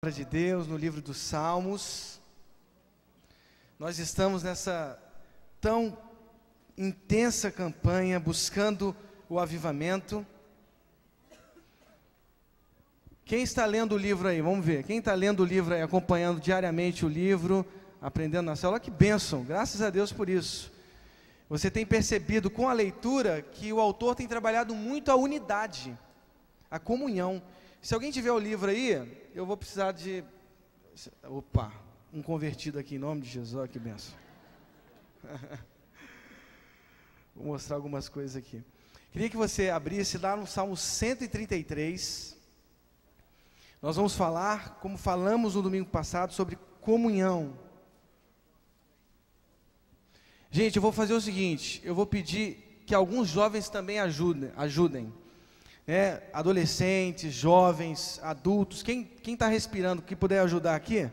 Palavra de Deus no livro dos Salmos. Nós estamos nessa tão intensa campanha buscando o avivamento. Quem está lendo o livro aí? Vamos ver. Quem está lendo o livro aí, acompanhando diariamente o livro, aprendendo na célula? Que bênção, graças a Deus por isso. Você tem percebido com a leitura que o autor tem trabalhado muito a unidade, a comunhão. Se alguém tiver o livro aí, eu vou precisar de... Opa, um convertido aqui em nome de Jesus, olha que benção. Vou mostrar algumas coisas aqui. Queria que você abrisse lá no Salmo 133. Nós vamos falar, como falamos no domingo passado, sobre comunhão. Gente, eu vou fazer o seguinte, eu vou pedir que alguns jovens também ajudem. Adolescentes, jovens, adultos, quem está respirando, que puder ajudar aqui,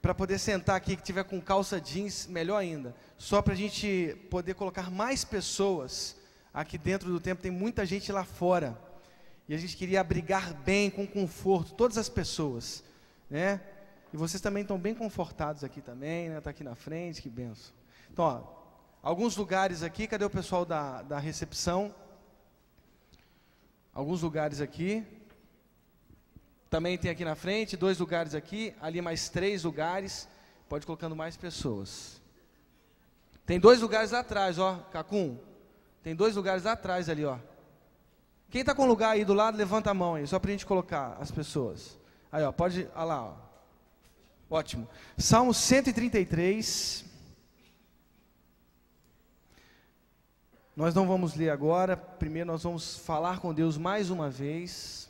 para poder sentar aqui, que tiver com calça jeans, melhor ainda, só para a gente poder colocar mais pessoas aqui dentro do templo. Tem muita gente lá fora, e a gente queria abrigar bem, com conforto, todas as pessoas, né? E vocês também estão bem confortados aqui também, né? Está aqui na frente, que benção. Então, ó, alguns lugares aqui, cadê o pessoal da recepção? Alguns lugares aqui, também tem aqui na frente, 2 lugares aqui, ali mais 3 lugares, pode ir colocando mais pessoas. Tem 2 lugares lá atrás, ó, Cacum, tem 2 lugares lá atrás ali, ó. Quem está com lugar aí do lado, levanta a mão aí, só para a gente colocar as pessoas. Aí, ó, pode, olha lá, ó. Ótimo. Salmo 133. Nós não vamos ler agora, primeiro nós vamos falar com Deus mais uma vez.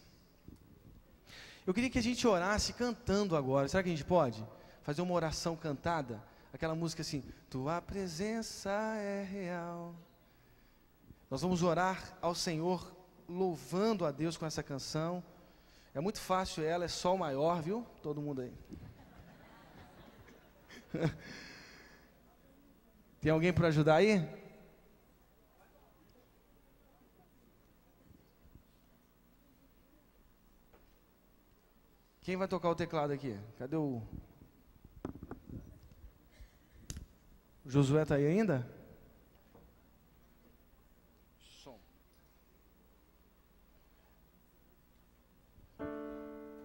Eu queria que a gente orasse cantando agora, será que a gente pode? Fazer uma oração cantada, aquela música assim, tua presença é real. Nós vamos orar ao Senhor, louvando a Deus com essa canção. É muito fácil ela, é sol maior, viu? Todo mundo aí. Tem alguém para ajudar aí? Quem vai tocar o teclado aqui? Cadê o Josué? Está aí ainda? Som.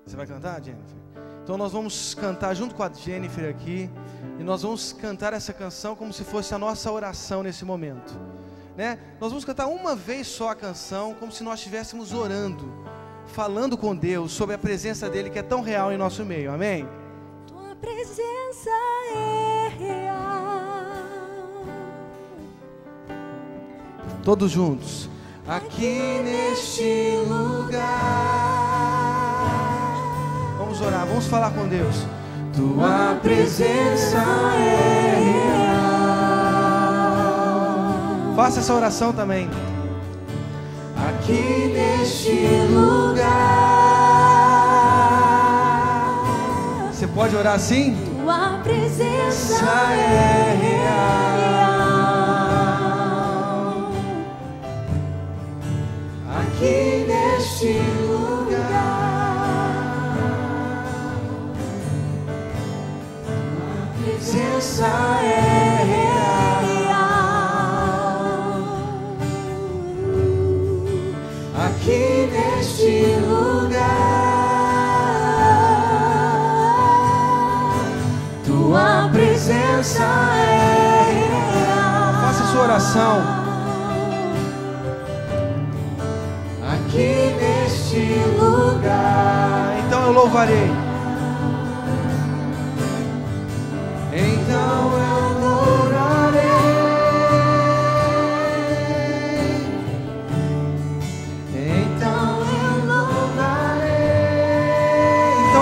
Você vai cantar, Jennifer? Então nós vamos cantar junto com a Jennifer aqui, e nós vamos cantar essa canção como se fosse a nossa oração nesse momento, né? Nós vamos cantar uma vez só a canção, como se nós estivéssemos orando, falando com Deus sobre a presença dele que é tão real em nosso meio, amém? Tua presença é real. Todos juntos. Aqui neste lugar. Vamos orar, vamos falar com Deus. Tua presença é real. Faça essa oração também. Aqui neste lugar. Você pode orar assim? Tua presença é real. Aqui neste lugar. Tua presença é real. Aqui neste lugar, tua presença é real. Faça sua oração. Aqui neste lugar. Então eu louvarei. Então eu adorarei.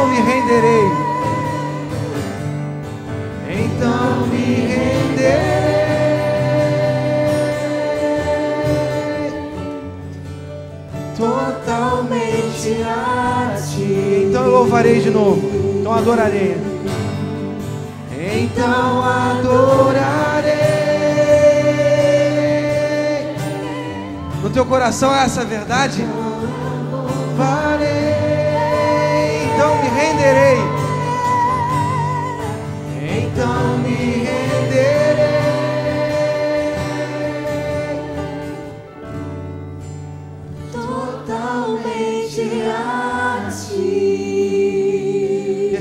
Me renderei, então me renderei totalmente a ti. Então eu louvarei de novo, então adorarei. Então adorarei. No teu coração é essa verdade? Louvarei. Então me renderei.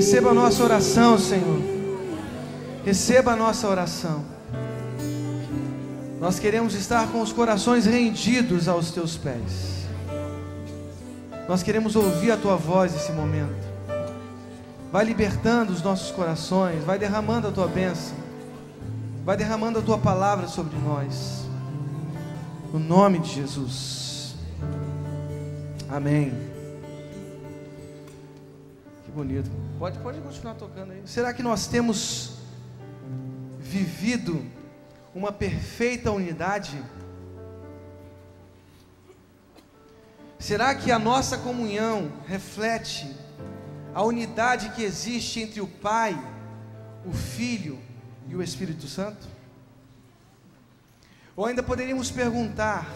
Receba a nossa oração, Senhor. Receba a nossa oração. Nós queremos estar com os corações rendidos aos teus pés. Nós queremos ouvir a tua voz nesse momento. Vai libertando os nossos corações, vai derramando a tua bênção, vai derramando a tua palavra sobre nós. No nome de Jesus. Amém. Que bonito. Pode continuar tocando aí. Será que nós temos vivido uma perfeita unidade? Será que a nossa comunhão reflete a unidade que existe entre o Pai, o Filho e o Espírito Santo? Ou ainda poderíamos perguntar: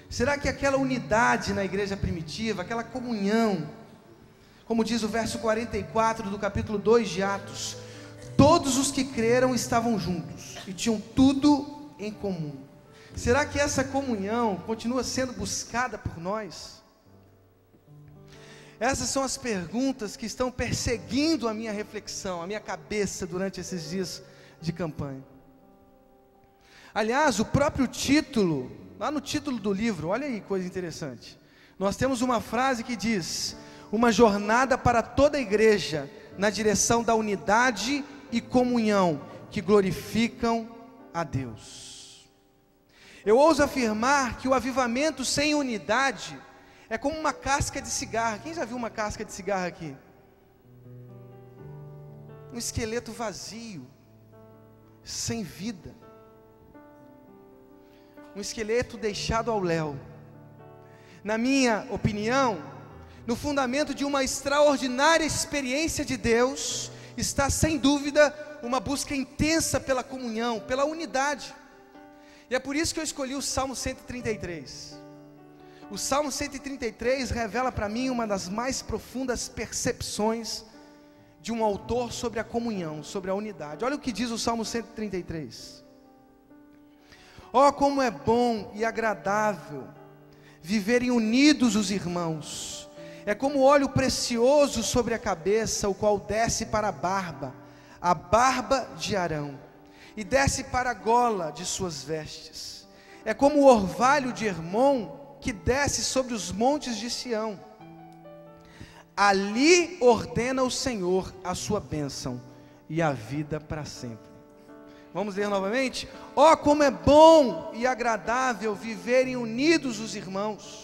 será que aquela unidade na igreja primitiva, aquela comunhão, como diz o verso 44 do capítulo 2 de Atos, todos os que creram estavam juntos e tinham tudo em comum? Será que essa comunhão continua sendo buscada por nós? Essas são as perguntas que estão perseguindo a minha reflexão, a minha cabeça durante esses dias de campanha. Aliás, o próprio título, lá no título do livro, olha aí, coisa interessante. Nós temos uma frase que diz: uma jornada para toda a igreja, na direção da unidade e comunhão, que glorificam a Deus. Eu ouso afirmar que o avivamento sem unidade é como uma casca de cigarro. Quem já viu uma casca de cigarro aqui? Um esqueleto vazio, sem vida. Um esqueleto deixado ao léu. Na minha opinião, no fundamento de uma extraordinária experiência de Deus, está sem dúvida uma busca intensa pela comunhão, pela unidade. E é por isso que eu escolhi o Salmo 133. O Salmo 133 revela para mim uma das mais profundas percepções de um autor sobre a comunhão, sobre a unidade. Olha o que diz o Salmo 133. Oh, como é bom e agradável viverem unidos os irmãos. É como óleo precioso sobre a cabeça, o qual desce para a barba de Arão, e desce para a gola de suas vestes. É como o orvalho de Hermon, que desce sobre os montes de Sião. Ali ordena o Senhor a sua bênção e a vida para sempre. Vamos ler novamente? Oh, como é bom e agradável viverem unidos os irmãos.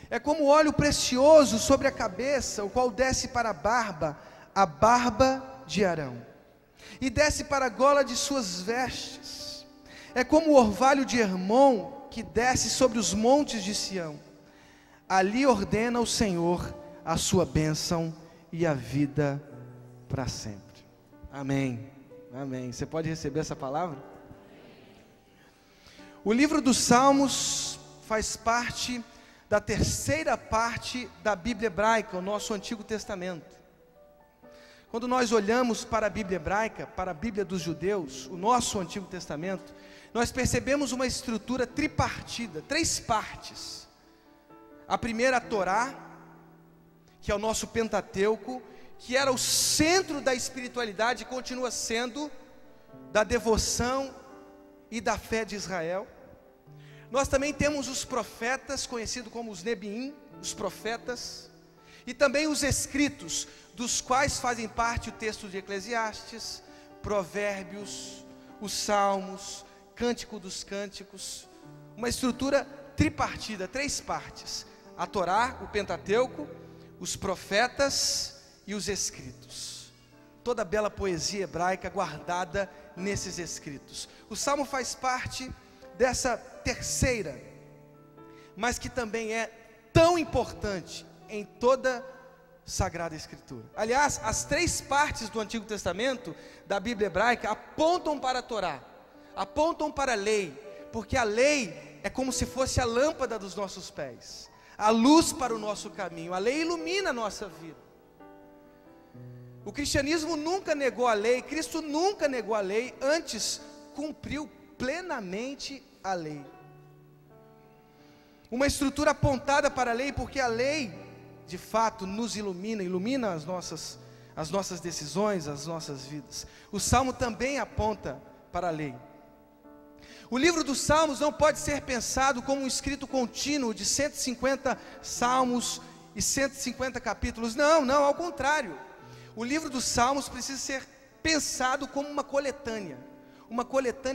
É como óleo precioso sobre a cabeça, o qual desce para a barba de Arão, e desce para a gola de suas vestes. É como o orvalho de Hermon, que desce sobre os montes de Sião. Ali ordena o Senhor a sua bênção e a vida para sempre. Amém, amém. Você pode receber essa palavra? O livro dos Salmos faz parte da terceira parte da Bíblia hebraica, o nosso Antigo Testamento. Quando nós olhamos para a Bíblia hebraica, para a Bíblia dos judeus, o nosso Antigo Testamento, nós percebemos uma estrutura tripartida, 3 partes. A primeira, a Torá, que é o nosso Pentateuco, que era o centro da espiritualidade e continua sendo, da devoção e da fé de Israel. Nós também temos os profetas, conhecidos como os Nebiim, os profetas, e também os escritos, dos quais fazem parte o texto de Eclesiastes, Provérbios, os Salmos, Cântico dos Cânticos. Uma estrutura tripartida, 3 partes: a Torá, o Pentateuco, os profetas e os escritos. Toda a bela poesia hebraica guardada nesses escritos. O Salmo faz parte dessa terceira, mas que também é tão importante em toda Sagrada Escritura. Aliás, as 3 partes do Antigo Testamento, da Bíblia hebraica, apontam para a Torá, apontam para a lei, porque a lei é como se fosse a lâmpada dos nossos pés, a luz para o nosso caminho. A lei ilumina a nossa vida. O cristianismo nunca negou a lei, Cristo nunca negou a lei, antes cumpriu plenamente a lei. Uma estrutura apontada para a lei, porque a lei de fato nos ilumina as nossas decisões, as nossas vidas. O Salmo também aponta para a lei. O livro dos Salmos não pode ser pensado como um escrito contínuo de 150 salmos e 150 capítulos. Não, ao contrário. O livro dos Salmos precisa ser pensado como uma coletânea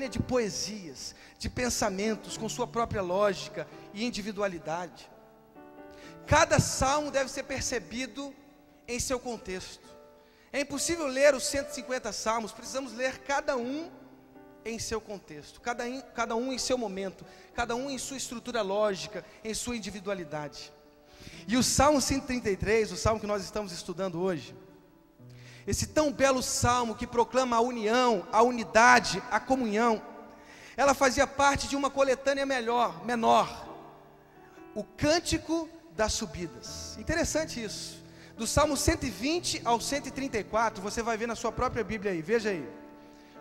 de poesias, de pensamentos, com sua própria lógica e individualidade. Cada salmo deve ser percebido em seu contexto. É impossível ler os 150 salmos, precisamos ler cada um em seu contexto, cada um em seu momento, cada um em sua estrutura lógica, em sua individualidade. E o Salmo 133, o salmo que nós estamos estudando hoje, esse tão belo salmo que proclama a união, a unidade, a comunhão, ela fazia parte de uma coletânea menor, o Cântico das Subidas. Interessante isso. Do Salmo 120 ao 134, você vai ver na sua própria Bíblia aí, veja aí.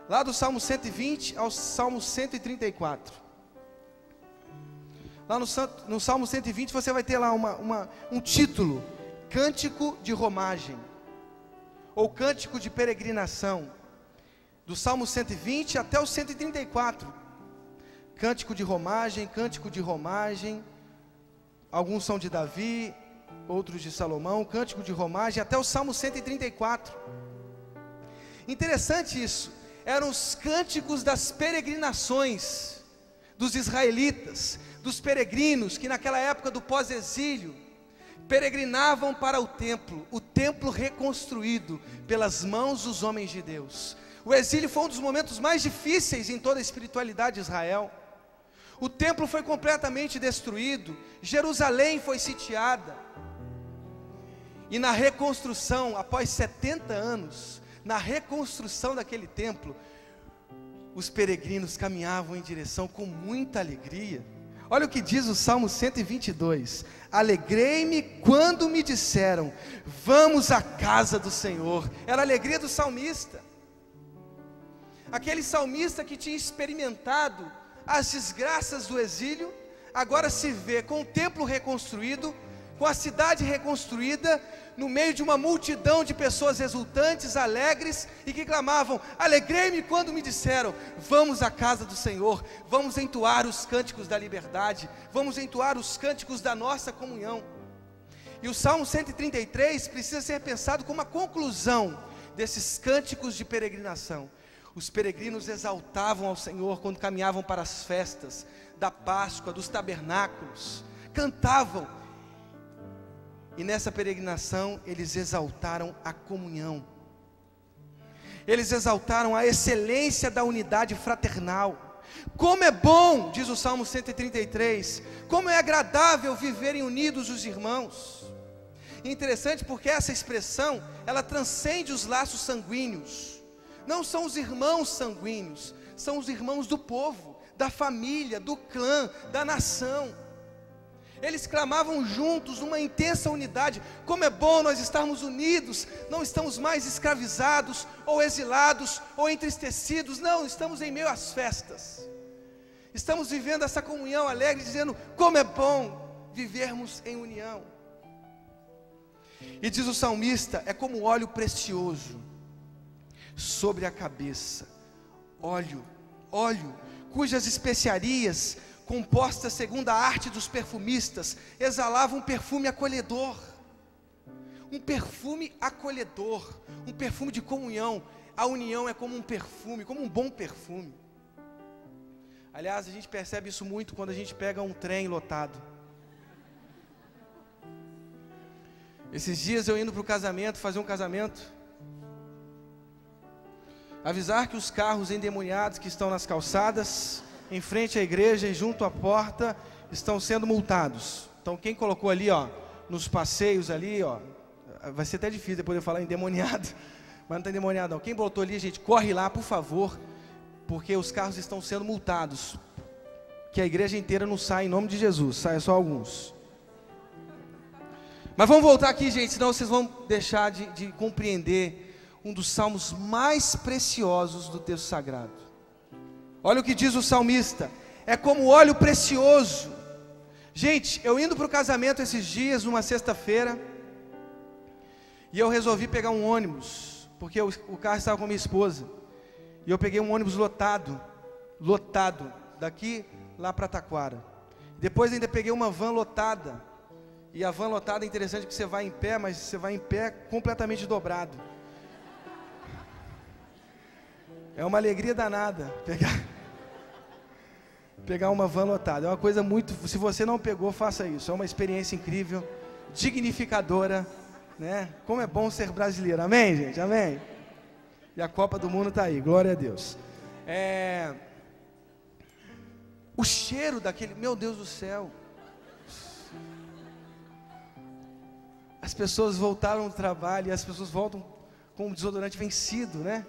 Lá do Salmo 120 ao Salmo 134. Lá no Salmo 120 você vai ter lá um título, Cântico de Romagem, ou Cântico de Peregrinação. Do Salmo 120 até o 134. Cântico de Romagem, Cântico de Romagem. Alguns são de Davi, outros de Salomão, Cântico de Romagem, até o Salmo 134. Interessante isso. Eram os cânticos das peregrinações dos israelitas, dos peregrinos que naquela época do pós-exílio peregrinavam para o templo reconstruído pelas mãos dos homens de Deus. O exílio foi um dos momentos mais difíceis em toda a espiritualidade de Israel. O templo foi completamente destruído, Jerusalém foi sitiada. E na reconstrução, após 70 anos, na reconstrução daquele templo, os peregrinos caminhavam em direção com muita alegria. Olha o que diz o Salmo 122: alegrei-me quando me disseram, vamos à casa do Senhor. Era a alegria do salmista, aquele salmista que tinha experimentado as desgraças do exílio, agora se vê com o templo reconstruído, com a cidade reconstruída, no meio de uma multidão de pessoas exultantes, alegres, e que clamavam, alegrei-me quando me disseram, vamos à casa do Senhor, vamos entoar os cânticos da liberdade, vamos entoar os cânticos da nossa comunhão. E o Salmo 133 precisa ser pensado como a conclusão desses cânticos de peregrinação. Os peregrinos exaltavam ao Senhor quando caminhavam para as festas da Páscoa, dos tabernáculos, cantavam. E nessa peregrinação eles exaltaram a comunhão, eles exaltaram a excelência da unidade fraternal. Como é bom, diz o Salmo 133, como é agradável viverem unidos os irmãos. E interessante porque essa expressão, ela transcende os laços sanguíneos. Não são os irmãos sanguíneos, são os irmãos do povo, da família, do clã, da nação. Eles clamavam juntos, numa intensa unidade. Como é bom nós estarmos unidos, não estamos mais escravizados, ou exilados, ou entristecidos. Não, estamos em meio às festas. Estamos vivendo essa comunhão alegre, dizendo, como é bom vivermos em união. E diz o salmista, é como óleo precioso sobre a cabeça. Óleo, cujas especiarias, compostas segundo a arte dos perfumistas, exalava um perfume acolhedor, um perfume de comunhão. A união é como um perfume, como um bom perfume. Aliás, a gente percebe isso muito quando a gente pega um trem lotado. Esses dias eu indo para o casamento, fazer um casamento, avisar que os carros endemoniados que estão nas calçadas, em frente à igreja e junto à porta, estão sendo multados. Então quem colocou ali, nos passeios ali, vai ser até difícil depois de eu falar endemoniado, mas não está endemoniado não. Quem botou ali, gente, corre lá por favor, porque os carros estão sendo multados, que a igreja inteira não sai em nome de Jesus, sai só alguns. Mas vamos voltar aqui, gente, senão vocês vão deixar de compreender um dos salmos mais preciosos do texto sagrado. Olha o que diz o salmista, é como óleo precioso. Gente, eu indo para o casamento esses dias, numa sexta-feira, E eu resolvi pegar um ônibus, porque o carro estava com minha esposa. E eu peguei um ônibus lotado, daqui lá para Taquara. Depois ainda peguei uma van lotada. E a van lotada é interessante porque você vai em pé, mas você vai em pé completamente dobrado. É uma alegria danada pegar uma van lotada. É uma coisa muito... Se você não pegou, faça isso. É uma experiência incrível, dignificadora, né? Como é bom ser brasileiro. Amém, gente? Amém? E a Copa do Mundo está aí. Glória a Deus. O cheiro daquele... Meu Deus do céu. As pessoas voltaram do trabalho e as pessoas voltam com o desodorante vencido, né?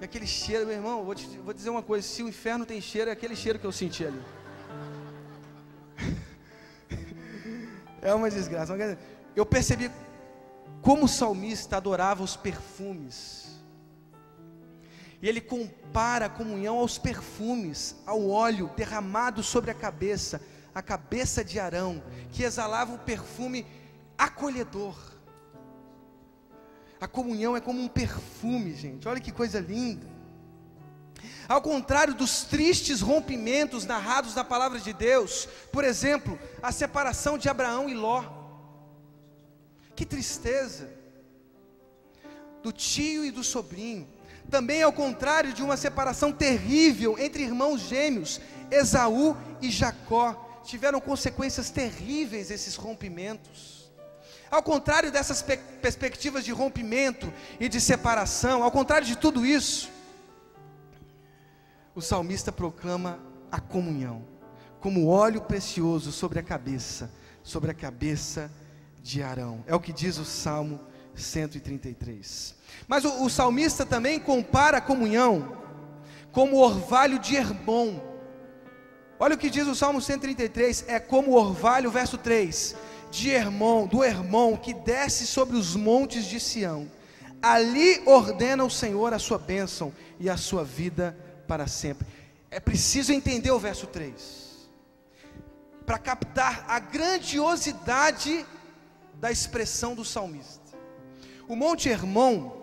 E aquele cheiro, meu irmão, vou dizer uma coisa, se o inferno tem cheiro, é aquele cheiro que eu senti ali. É uma desgraça. Eu percebi como o salmista adorava os perfumes. E ele compara a comunhão aos perfumes, ao óleo derramado sobre a cabeça de Arão, que exalava um perfume acolhedor. A comunhão é como um perfume, gente. Olha que coisa linda. Ao contrário dos tristes rompimentos narrados na palavra de Deus, por exemplo, a separação de Abraão e Ló. Que tristeza. Do tio e do sobrinho. Também ao contrário de uma separação terrível entre irmãos gêmeos, Esaú e Jacó. Tiveram consequências terríveis esses rompimentos. Ao contrário dessas perspectivas de rompimento e de separação, ao contrário de tudo isso, o salmista proclama a comunhão, como óleo precioso sobre a cabeça de Arão. É o que diz o Salmo 133. Mas o salmista também compara a comunhão como o orvalho de Hermon. Olha o que diz o Salmo 133, é como o orvalho, verso 3, do Hermon, que desce sobre os montes de Sião. Ali ordena o Senhor a sua bênção e a sua vida para sempre. É preciso entender o verso 3, para captar a grandiosidade da expressão do salmista. O Monte Hermon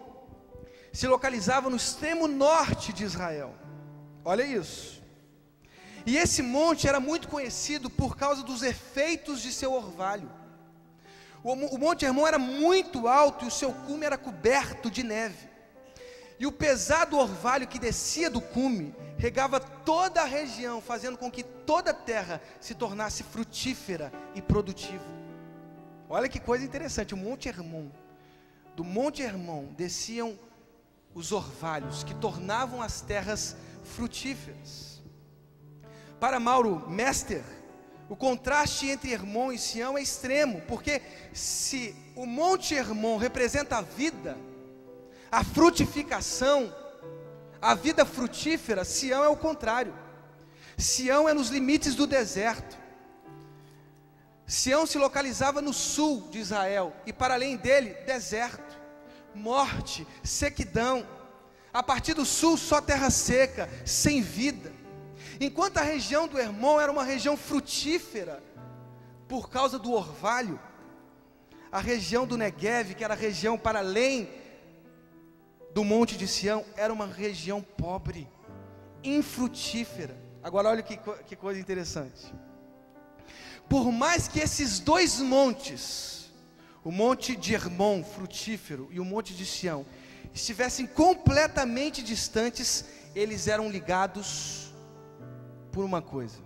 se localizava no extremo norte de Israel. Olha isso. E esse monte era muito conhecido por causa dos efeitos de seu orvalho. O Monte Hermon era muito alto e o seu cume era coberto de neve. E o pesado orvalho que descia do cume regava toda a região, fazendo com que toda a terra se tornasse frutífera e produtiva. Olha que coisa interessante, o Monte Hermon. Do Monte Hermon desciam os orvalhos que tornavam as terras frutíferas. Para Mauro Mester, o contraste entre Hermon e Sião é extremo, porque se o Monte Hermon representa a vida, a frutificação, a vida frutífera, Sião é o contrário. Sião é nos limites do deserto. Sião se localizava no sul de Israel, e para além dele, deserto, morte, sequidão. A partir do sul, só terra seca, sem vida. Enquanto a região do Hermon era uma região frutífera, por causa do orvalho, a região do Neguev, que era a região para além do Monte de Sião, era uma região pobre, infrutífera. Agora olha que coisa interessante. Por mais que esses dois montes, o Monte de Hermon, frutífero, e o Monte de Sião, estivessem completamente distantes, eles eram ligados por uma coisa.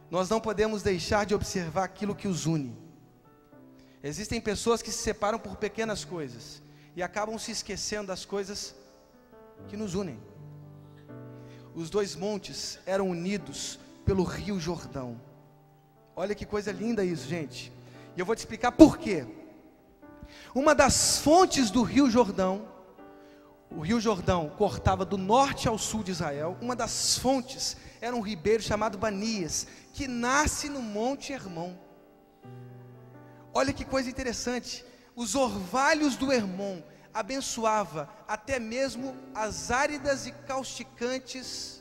Nós não podemos deixar de observar aquilo que os une. Existem pessoas que se separam por pequenas coisas e acabam se esquecendo das coisas que nos unem. Os dois montes eram unidos pelo Rio Jordão. Olha que coisa linda isso, gente. E eu vou te explicar por quê. Uma das fontes do Rio Jordão, o Rio Jordão cortava do norte ao sul de Israel. Uma das fontes era um ribeiro chamado Banias, que nasce no Monte Hermon. Olha que coisa interessante. Os orvalhos do Hermon abençoava até mesmo as áridas e causticantes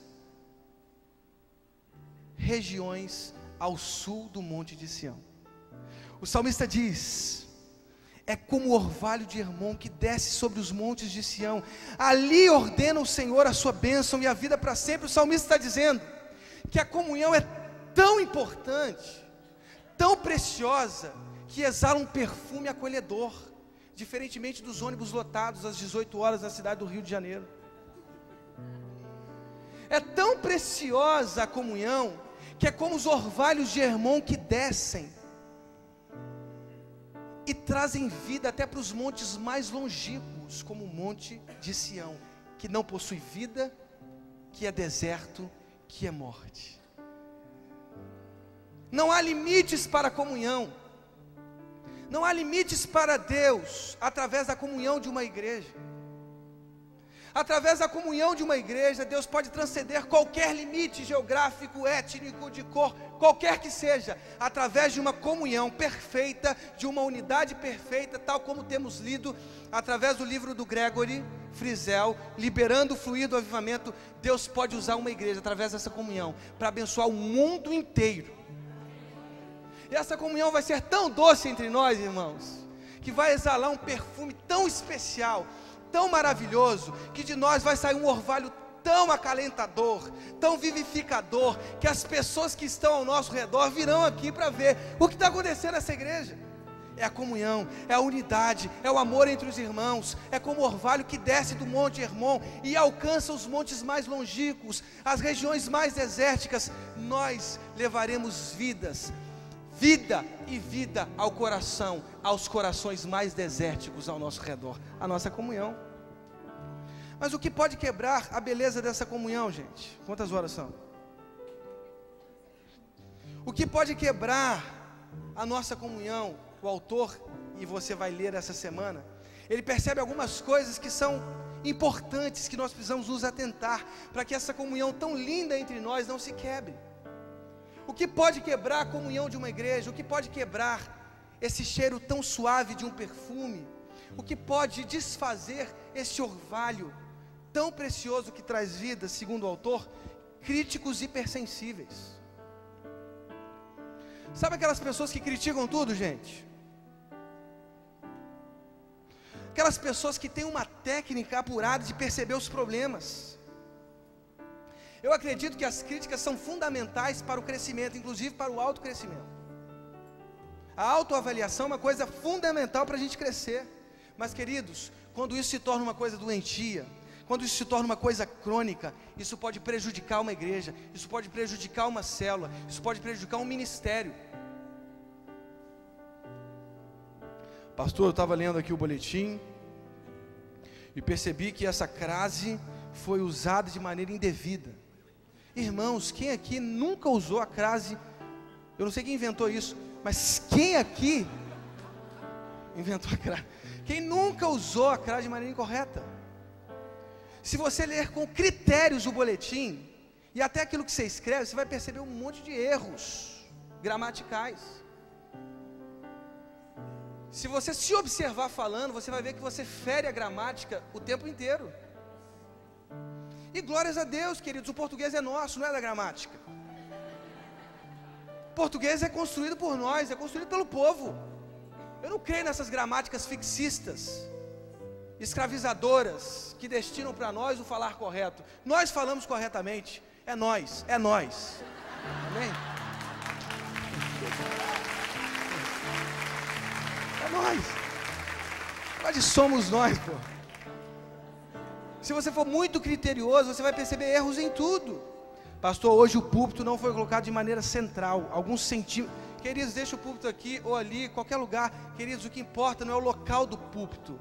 regiões ao sul do Monte de Sião. O salmista diz é como o orvalho de Hermon que desce sobre os montes de Sião. Ali ordena o Senhor a sua bênção e a vida para sempre. O salmista está dizendo que a comunhão é tão importante, tão preciosa, que exala um perfume acolhedor, diferentemente dos ônibus lotados às 18 horas na cidade do Rio de Janeiro. É tão preciosa a comunhão, que é como os orvalhos de Hermon que descem e trazem vida até para os montes mais longínquos, como o monte de Sião, que não possui vida, que é deserto, que é morte. Não há limites para a comunhão, não há limites para Deus, através da comunhão de uma igreja. Através da comunhão de uma igreja, Deus pode transcender qualquer limite geográfico, étnico, de cor, qualquer que seja, através de uma comunhão perfeita, de uma unidade perfeita, tal como temos lido, através do livro do Gregory Frizel, Liberando o Fluir do Avivamento. Deus pode usar uma igreja, através dessa comunhão, para abençoar o mundo inteiro. E essa comunhão vai ser tão doce entre nós, irmãos, que vai exalar um perfume tão especial, tão maravilhoso, que de nós vai sair um orvalho tão acalentador, tão vivificador, que as pessoas que estão ao nosso redor virão aqui para ver o que está acontecendo nessa igreja. É a comunhão, é a unidade, é o amor entre os irmãos, é como o orvalho que desce do monte Hermon e alcança os montes mais longínquos, as regiões mais desérticas. Nós levaremos vida e vida ao coração, aos corações mais desérticos ao nosso redor, a nossa comunhão. Mas o que pode quebrar a beleza dessa comunhão, gente? Quantas horas são? O que pode quebrar a nossa comunhão? O autor, e você vai ler essa semana, ele percebe algumas coisas que são importantes, que nós precisamos nos atentar, para que essa comunhão tão linda entre nós não se quebre. O que pode quebrar a comunhão de uma igreja? O que pode quebrar esse cheiro tão suave de um perfume? O que pode desfazer esse orvalho tão precioso que traz vida, segundo o autor? Críticos hipersensíveis. Sabe aquelas pessoas que criticam tudo, gente? Aquelas pessoas que têm uma técnica apurada de perceber os problemas. Eu acredito que as críticas são fundamentais para o crescimento, inclusive para o autocrescimento. A autoavaliação é uma coisa fundamental para a gente crescer. Mas, queridos, quando isso se torna uma coisa doentia, quando isso se torna uma coisa crônica, isso pode prejudicar uma igreja, isso pode prejudicar uma célula, isso pode prejudicar um ministério. Pastor, eu estava lendo aqui o boletim e percebi que essa crase foi usada de maneira indevida. Irmãos, quem aqui nunca usou a crase? Eu não sei quem inventou isso, mas quem aqui inventou a crase? Quem nunca usou a crase de maneira incorreta? Se você ler com critérios o boletim, e até aquilo que você escreve, você vai perceber um monte de erros gramaticais. Se você se observar falando, você vai ver que você fere a gramática o tempo inteiro. E glórias a Deus, queridos, o português é nosso, não é da gramática. O português é construído por nós, é construído pelo povo. Eu não creio nessas gramáticas fixistas, escravizadoras, que destinam para nós o falar correto. Nós falamos corretamente, é nós, é nós. Amém? É nós. Nós somos nós, pô. Se você for muito criterioso, você vai perceber erros em tudo. Pastor, hoje o púlpito não foi colocado de maneira central, alguns centímetros. Queridos, deixa o púlpito aqui ou ali, qualquer lugar. Queridos, o que importa não é o local do púlpito,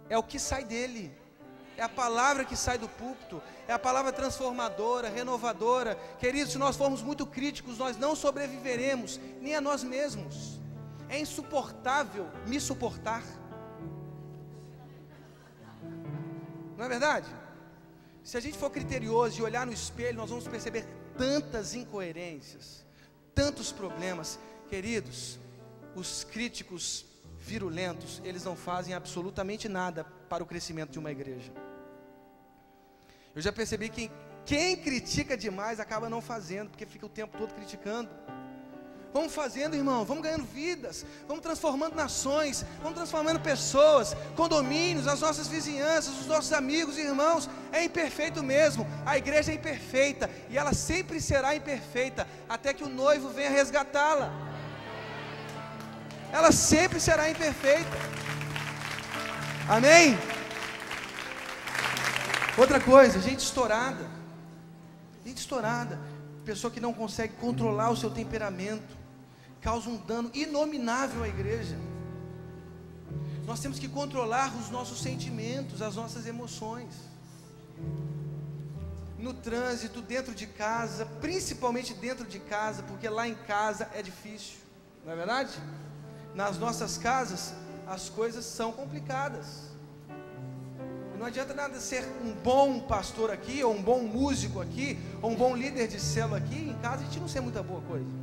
é o que sai dele. É a palavra que sai do púlpito, é a palavra transformadora, renovadora. Queridos, se nós formos muito críticos, nós não sobreviveremos, nem a nós mesmos. É insuportável me suportar. Não é verdade? Se a gente for criterioso e olhar no espelho, nós vamos perceber tantas incoerências, tantos problemas. Queridos, os críticos virulentos, eles não fazem absolutamente nada para o crescimento de uma igreja. Eu já percebi que quem critica demais acaba não fazendo, porque fica o tempo todo criticando. Vamos fazendo, irmão, vamos ganhando vidas, vamos transformando nações, vamos transformando pessoas, condomínios, as nossas vizinhanças, os nossos amigos e irmãos. É imperfeito mesmo, a igreja é imperfeita e ela sempre será imperfeita até que o noivo venha resgatá-la. Ela sempre será imperfeita. Amém? Outra coisa, gente estourada, pessoa que não consegue controlar o seu temperamento, causa um dano inominável à igreja. Nós temos que controlar os nossos sentimentos, as nossas emoções, no trânsito, dentro de casa, principalmente dentro de casa, porque lá em casa é difícil, não é verdade? Nas nossas casas, as coisas são complicadas. Não adianta nada ser um bom pastor aqui, ou um bom músico aqui, ou um bom líder de célula aqui, em casa a gente não ser muita boa coisa.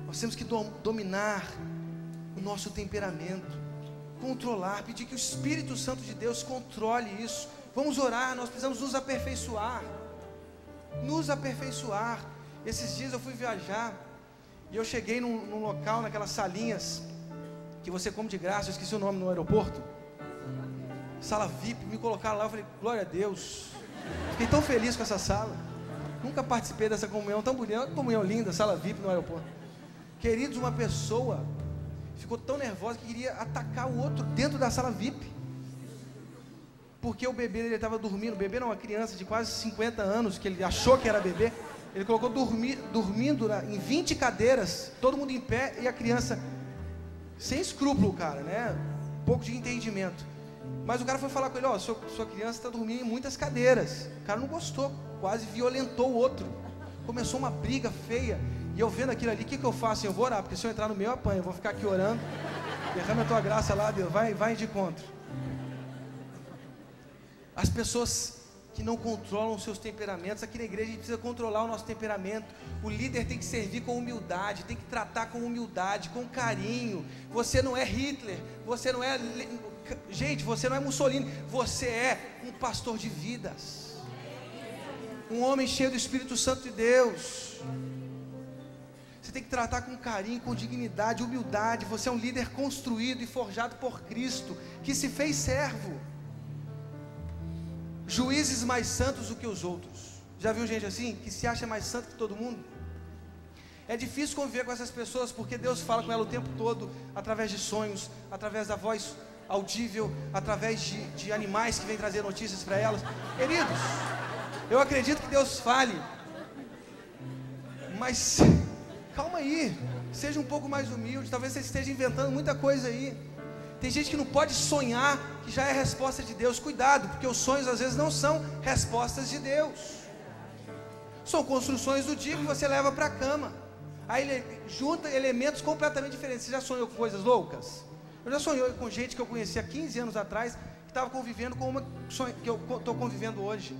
Nós temos que dominar o nosso temperamento, controlar, pedir que o Espírito Santo de Deus controle isso. Vamos orar, nós precisamos nos aperfeiçoar. Esses dias eu fui viajar, e eu cheguei num local, naquelas salinhas, que você come de graça, eu esqueci o nome no aeroporto, sala VIP, me colocaram lá, eu falei, glória a Deus, fiquei tão feliz com essa sala, nunca participei dessa comunhão tão bonita, comunhão linda, sala VIP no aeroporto. Queridos, uma pessoa ficou tão nervosa que queria atacar o outro dentro da sala VIP, porque o bebê dele estava dormindo, o bebê não, uma criança de quase 50 anos, que ele achou que era bebê, ele colocou dormindo em 20 cadeiras, todo mundo em pé, e a criança, sem escrúpulo, cara, né, um pouco de entendimento. Mas o cara foi falar com ele, sua criança está dormindo em muitas cadeiras. O cara não gostou, quase violentou o outro. Começou uma briga feia. E eu vendo aquilo ali, o que eu faço? Eu vou orar, porque se eu entrar no meio eu apanho. Eu vou ficar aqui orando. Derrama a tua graça lá, Deus, vai de encontro. As pessoas que não controlam os seus temperamentos, aqui na igreja a gente precisa controlar o nosso temperamento. O líder tem que servir com humildade, tem que tratar com humildade, com carinho. Você não é Hitler, você não é... Gente, você não é Mussolini, você é um pastor de vidas, um homem cheio do Espírito Santo de Deus. Você tem que tratar com carinho, com dignidade, humildade. Você é um líder construído e forjado por Cristo, que se fez servo. Juízes mais santos do que os outros. Já viu gente assim, que se acha mais santo que todo mundo? É difícil conviver com essas pessoas, porque Deus fala com ela o tempo todo, através de sonhos, através da voz audível, através de animais que vêm trazer notícias para elas. Queridos, eu acredito que Deus fale, mas calma aí, seja um pouco mais humilde. Talvez você esteja inventando muita coisa aí. Tem gente que não pode sonhar que já é resposta de Deus. Cuidado, porque os sonhos às vezes não são respostas de Deus, são construções do dia que você leva para a cama. Aí ele junta elementos completamente diferentes. Você já sonhou com coisas loucas? Eu já sonhei com gente que eu conheci há 15 anos atrás, que estava convivendo com uma que eu estou convivendo hoje.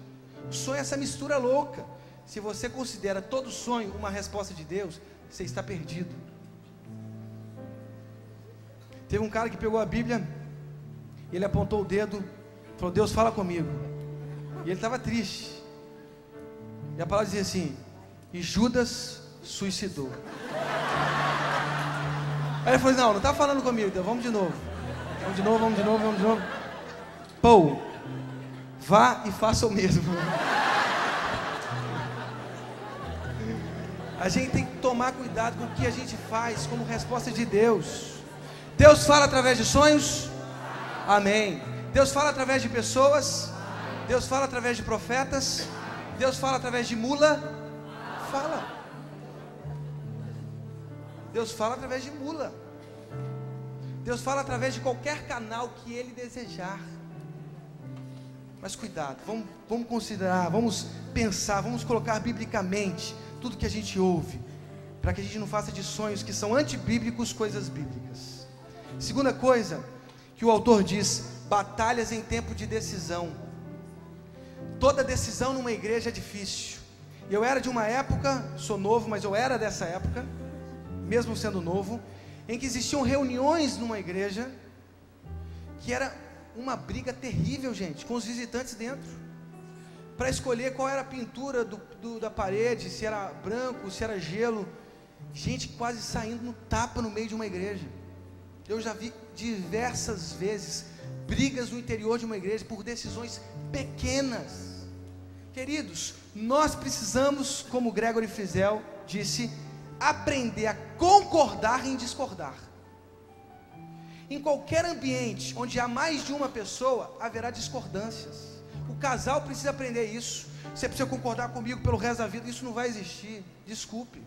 O sonho é essa mistura louca. Se você considera todo sonho uma resposta de Deus, você está perdido. Teve um cara que pegou a Bíblia, ele apontou o dedo, falou, Deus fala comigo. E ele estava triste. E a palavra dizia assim, e Judas suicidou. Aí ele falou, não está falando comigo, Deus, vamos de novo. Vamos de novo. Pô, vá e faça o mesmo. A gente tem que tomar cuidado com o que a gente faz como resposta de Deus. Deus fala através de sonhos? Amém. Deus fala através de pessoas? Deus fala através de profetas? Deus fala através de mula? Fala. Deus fala através de mula. Deus fala através de qualquer canal que Ele desejar. Mas cuidado, vamos considerar, vamos pensar, vamos colocar biblicamente tudo que a gente ouve, para que a gente não faça de sonhos que são antibíblicos coisas bíblicas. Segunda coisa que o autor diz, batalhas em tempo de decisão. Toda decisão numa igreja é difícil. Eu era de uma época, sou novo, mas eu era dessa época, mesmo sendo novo, em que existiam reuniões numa igreja, que era uma briga terrível, gente, com os visitantes dentro, para escolher qual era a pintura da parede, se era branco, se era gelo. gente quase saindo no tapa no meio de uma igreja. Eu já vi diversas vezes brigas no interior de uma igreja por decisões pequenas. Queridos, nós precisamos, como Gregory Frizel disse, aprender a concordar em discordar. Em qualquer ambiente onde há mais de uma pessoa, haverá discordâncias. O casal precisa aprender isso. Você precisa concordar comigo pelo resto da vida. Isso não vai existir, desculpe.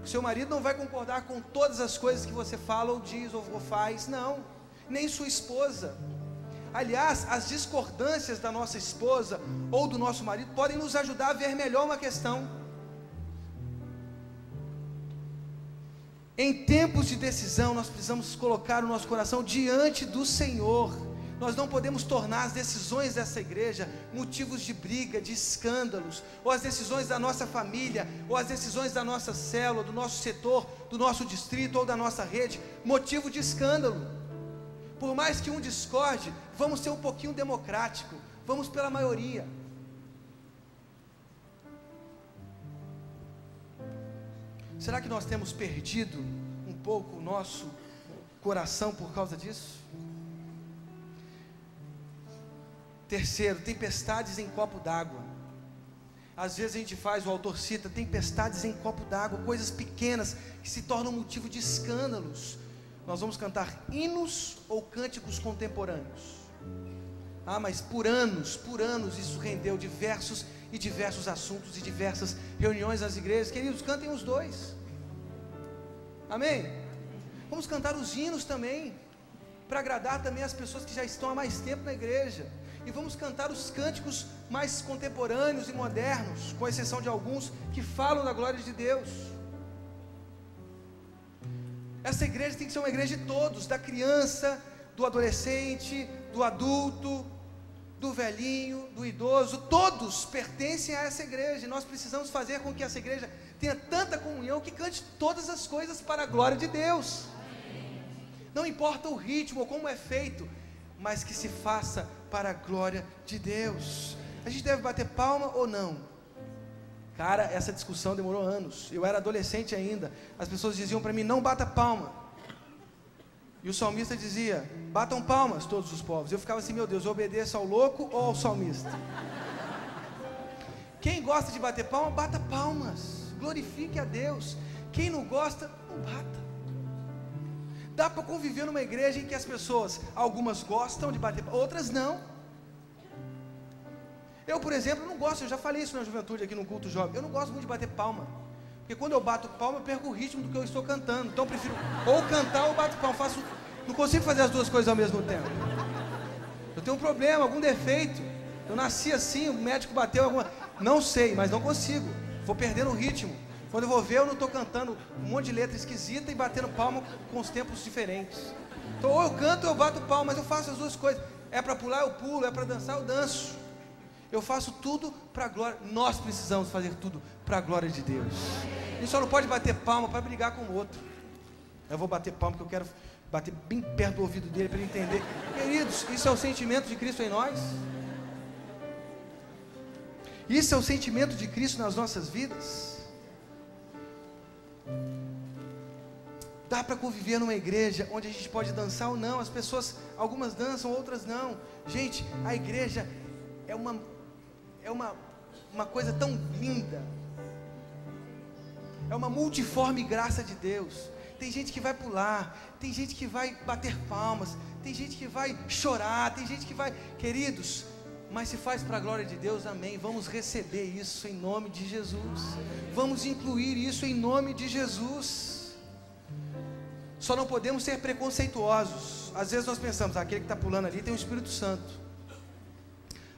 O seu marido não vai concordar com todas as coisas que você fala ou diz ou faz, não. Nem sua esposa. Aliás, as discordâncias da nossa esposa ou do nosso marido podem nos ajudar a ver melhor uma questão. Em tempos de decisão, nós precisamos colocar o nosso coração diante do Senhor. Nós não podemos tornar as decisões dessa igreja motivos de briga, de escândalos, ou as decisões da nossa família, ou as decisões da nossa célula, do nosso setor, do nosso distrito ou da nossa rede, motivo de escândalo. Por mais que um discorde, vamos ser um pouquinho democrático, vamos pela maioria. Será que nós temos perdido um pouco o nosso coração por causa disso? Terceiro, tempestades em copo d'água. Às vezes a gente faz, o autor cita, tempestades em copo d'água, coisas pequenas que se tornam motivo de escândalos. Nós vamos cantar hinos ou cânticos contemporâneos. Mas por anos isso rendeu diversos assuntos e diversas reuniões nas igrejas. Queridos, cantem os dois. Amém? Vamos cantar os hinos também, para agradar também as pessoas que já estão há mais tempo na igreja. E vamos cantar os cânticos mais contemporâneos e modernos, com exceção de alguns que falam da glória de Deus. Essa igreja tem que ser uma igreja de todos, da criança, do adolescente, do adulto, do velhinho, do idoso. Todos pertencem a essa igreja, e nós precisamos fazer com que essa igreja tenha tanta comunhão que cante todas as coisas para a glória de Deus. Não importa o ritmo ou como é feito, mas que se faça para a glória de Deus. A gente deve bater palma ou não? Cara, essa discussão demorou anos. Eu era adolescente ainda. As pessoas diziam para mim, não bata palma. E o salmista dizia, batam palmas todos os povos. Eu ficava assim, meu Deus, eu obedeço ao louco ou ao salmista? Quem gosta de bater palma, bata palmas. Glorifique a Deus. Quem não gosta, não bata. Dá para conviver numa igreja em que as pessoas, algumas gostam de bater palma, outras não. Eu, por exemplo, não gosto, eu já falei isso na juventude aqui no culto jovem, eu não gosto muito de bater palma, porque quando eu bato palma eu perco o ritmo do que eu estou cantando. Então eu prefiro ou cantar ou bater palma. Não consigo fazer as duas coisas ao mesmo tempo. Eu tenho um problema, algum defeito. Eu nasci assim, o médico bateu alguma, não sei, mas não consigo, vou perdendo o ritmo. Quando eu vou ver, eu não estou cantando um monte de letra esquisita e batendo palma com os tempos diferentes. Então ou eu canto ou eu bato palma, mas eu faço as duas coisas. É para pular, eu pulo, é para dançar, eu danço. Eu faço tudo para a glória. Nós precisamos fazer tudo para a glória de Deus. A gente só não pode bater palma para brigar com o outro. Eu vou bater palma porque eu quero bater bem perto do ouvido dele para ele entender. Queridos, isso é o sentimento de Cristo em nós? Isso é o sentimento de Cristo nas nossas vidas? Dá para conviver numa igreja onde a gente pode dançar ou não? As pessoas, algumas dançam, outras não. Gente, a igreja é uma coisa tão linda. É uma multiforme graça de Deus. Tem gente que vai pular, tem gente que vai bater palmas, tem gente que vai chorar, tem gente que vai... Queridos, mas se faz para a glória de Deus, amém. Vamos receber isso em nome de Jesus. Vamos incluir isso em nome de Jesus. Só não podemos ser preconceituosos. Às vezes nós pensamos, aquele que está pulando ali tem o Espírito Santo.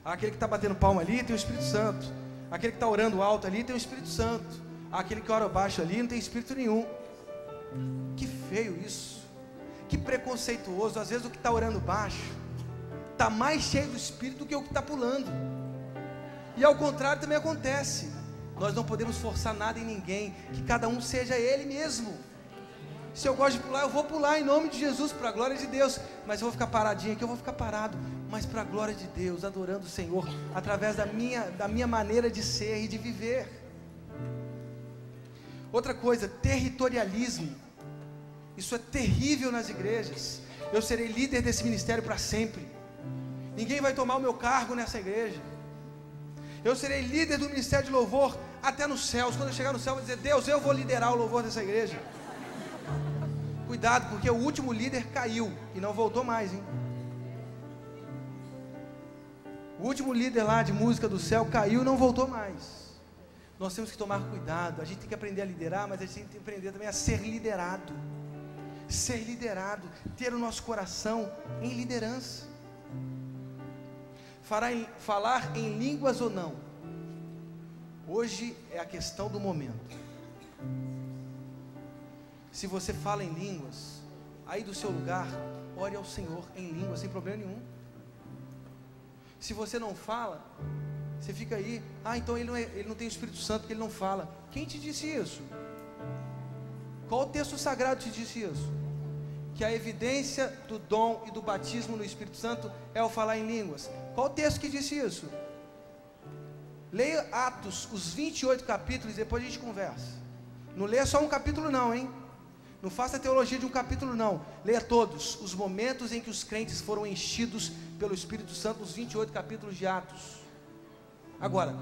Aquele que está batendo palma ali tem o Espírito Santo. Aquele que está orando alto ali tem o Espírito Santo. Aquele que ora baixo ali não tem Espírito nenhum. Que feio isso. Que preconceituoso. Às vezes o que está orando baixo está mais cheio do Espírito do que o que está pulando. E ao contrário também acontece. Nós não podemos forçar nada em ninguém. Que cada um seja ele mesmo. Se eu gosto de pular, eu vou pular em nome de Jesus, para a glória de Deus. Mas eu vou ficar paradinho aqui, eu vou ficar parado, mas para a glória de Deus, adorando o Senhor, através da minha maneira de ser e de viver. Outra coisa, territorialismo. Isso é terrível nas igrejas. Eu serei líder desse ministério para sempre. Ninguém vai tomar o meu cargo nessa igreja. Eu serei líder do ministério de louvor até nos céus. Quando eu chegar no céu, eu vou dizer: Deus, eu vou liderar o louvor dessa igreja. Cuidado, porque o último líder caiu e não voltou mais, hein? O último líder lá de música do céu caiu e não voltou mais. Nós temos que tomar cuidado. A gente tem que aprender a liderar, mas a gente tem que aprender também a ser liderado. Ser liderado, ter o nosso coração em liderança. Falar em línguas ou não, hoje é a questão do momento. Se você fala em línguas, aí do seu lugar, ore ao Senhor em línguas, sem problema nenhum. Se você não fala, você fica aí: então ele não tem o Espírito Santo porque ele não fala. Quem te disse isso? Qual texto sagrado te disse isso? Que a evidência do dom e do batismo no Espírito Santo é o falar em línguas. Qual texto que disse isso? Leia Atos, os 28 capítulos, e depois a gente conversa. Não leia só um capítulo não, hein? Não faça teologia de um capítulo não. Leia todos os momentos em que os crentes foram enchidos pelo Espírito Santo, os 28 capítulos de Atos. Agora,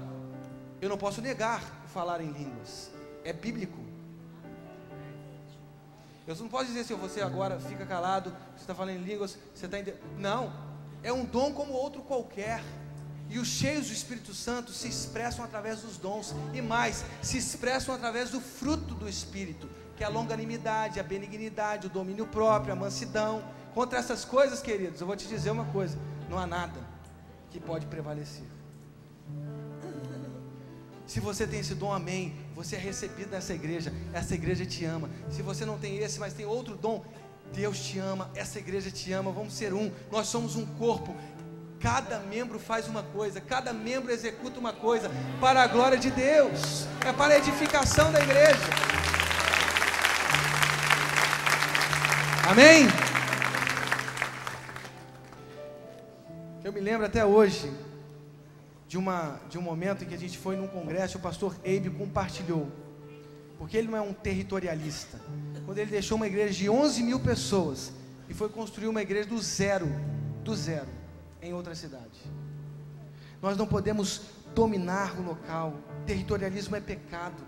eu não posso negar falar em línguas. É bíblico. Eu não posso dizer assim: você agora fica calado, você está falando em línguas, você está entendendo. Não, é um dom como outro qualquer. E os cheios do Espírito Santo se expressam através dos dons. E mais, se expressam através do fruto do Espírito, que é a longanimidade, a benignidade, o domínio próprio, a mansidão. Contra essas coisas, queridos, eu vou te dizer uma coisa: não há nada que pode prevalecer. Se você tem esse dom, amém, você é recebido nessa igreja, essa igreja te ama. Se você não tem esse, mas tem outro dom, Deus te ama, essa igreja te ama, vamos ser um, nós somos um corpo. Cada membro faz uma coisa, cada membro executa uma coisa, para a glória de Deus, é para a edificação da igreja. Amém? Eu me lembro até hoje de um momento em que a gente foi num congresso, o pastor Eibe compartilhou, porque ele não é um territorialista, quando ele deixou uma igreja de 11 mil pessoas, e foi construir uma igreja do zero, em outra cidade. Nós não podemos dominar o local, territorialismo é pecado,